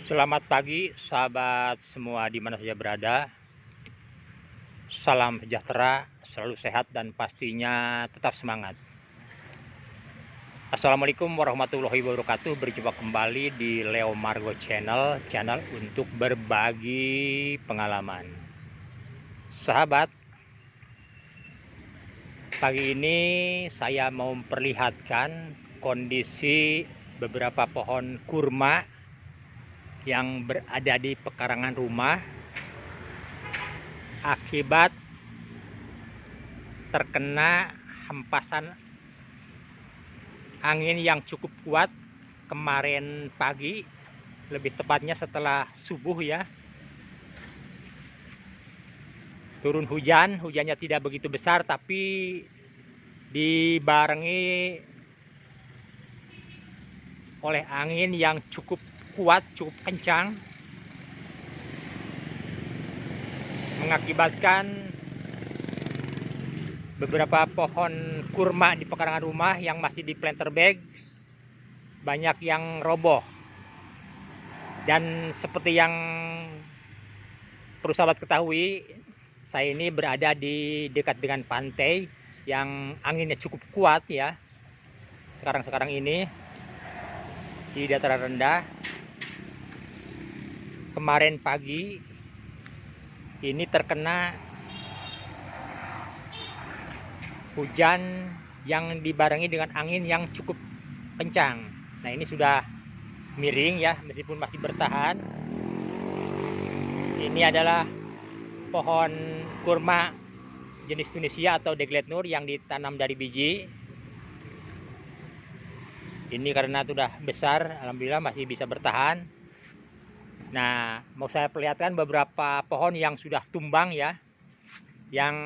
Selamat pagi sahabat semua di mana saja berada. Salam sejahtera, selalu sehat dan pastinya tetap semangat. Assalamualaikum warahmatullahi wabarakatuh. Berjumpa kembali di Leo Margo Channel untuk berbagi pengalaman. Sahabat, pagi ini saya mau memperlihatkan kondisi beberapa pohon kurma yang berada di pekarangan rumah akibat terkena hempasan angin yang cukup kuat kemarin pagi, lebih tepatnya setelah subuh ya. Turun hujan, hujannya tidak begitu besar tapi dibarengi oleh angin yang cukup kuat, cukup kencang, mengakibatkan beberapa pohon kurma di pekarangan rumah yang masih di planter bag banyak yang roboh. Dan seperti yang perlu sahabat ketahui, saya ini berada di dekat dengan pantai yang anginnya cukup kuat ya. Sekarang ini di dataran rendah. Kemarin pagi ini terkena hujan yang dibarengi dengan angin yang cukup kencang. Nah, ini sudah miring ya, meskipun masih bertahan. Ini adalah pohon kurma jenis Tunisia atau Deglet Nur yang ditanam dari biji. Ini karena sudah besar, alhamdulillah masih bisa bertahan. Nah, mau saya perlihatkan beberapa pohon yang sudah tumbang ya, yang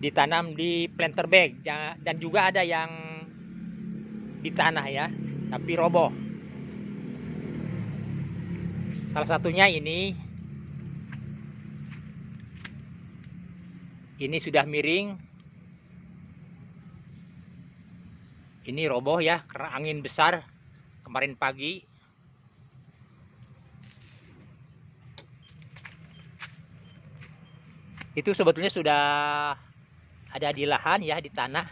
ditanam di planter bag, dan juga ada yang di tanah ya, tapi roboh. Salah satunya ini sudah miring. Ini roboh ya karena angin besar kemarin pagi. Itu sebetulnya sudah ada di lahan ya, di tanah,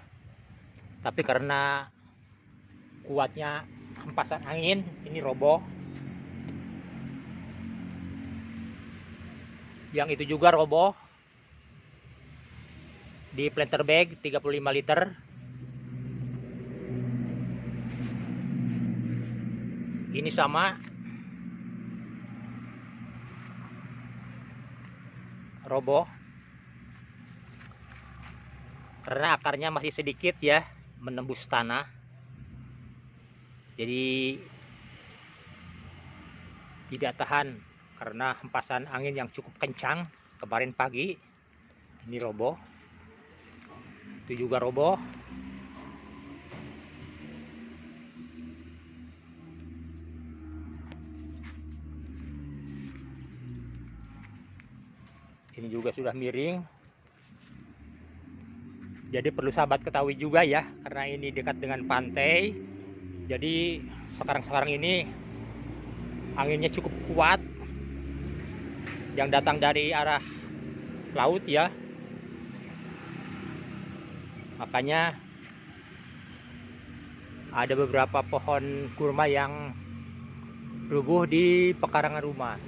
tapi karena kuatnya hempasan angin ini roboh. Yang itu juga roboh di planter bag 35 liter. Ini sama roboh karena akarnya masih sedikit ya, menembus tanah, jadi tidak tahan karena hempasan angin yang cukup kencang kemarin pagi. Ini roboh, itu juga roboh. Ini juga sudah miring. Jadi perlu sahabat ketahui juga ya, karena ini dekat dengan pantai. Jadi sekarang ini anginnya cukup kuat yang datang dari arah laut ya. Makanya ada beberapa pohon kurma yang rubuh di pekarangan rumah.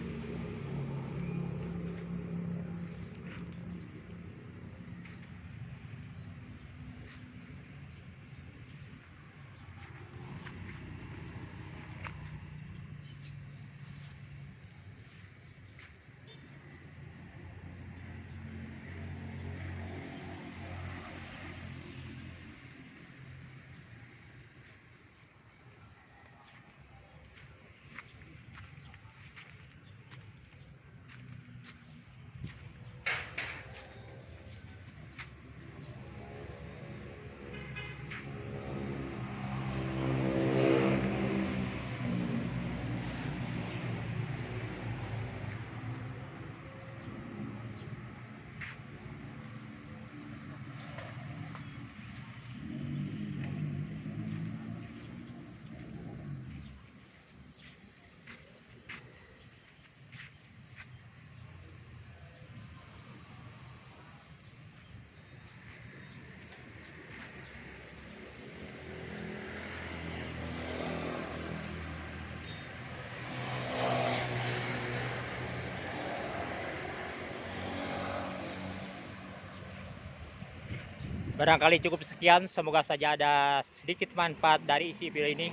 Barangkali cukup sekian, semoga saja ada sedikit manfaat dari isi video ini.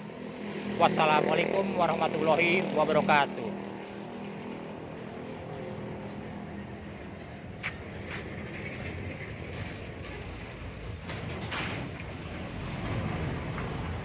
Wassalamualaikum warahmatullahi wabarakatuh.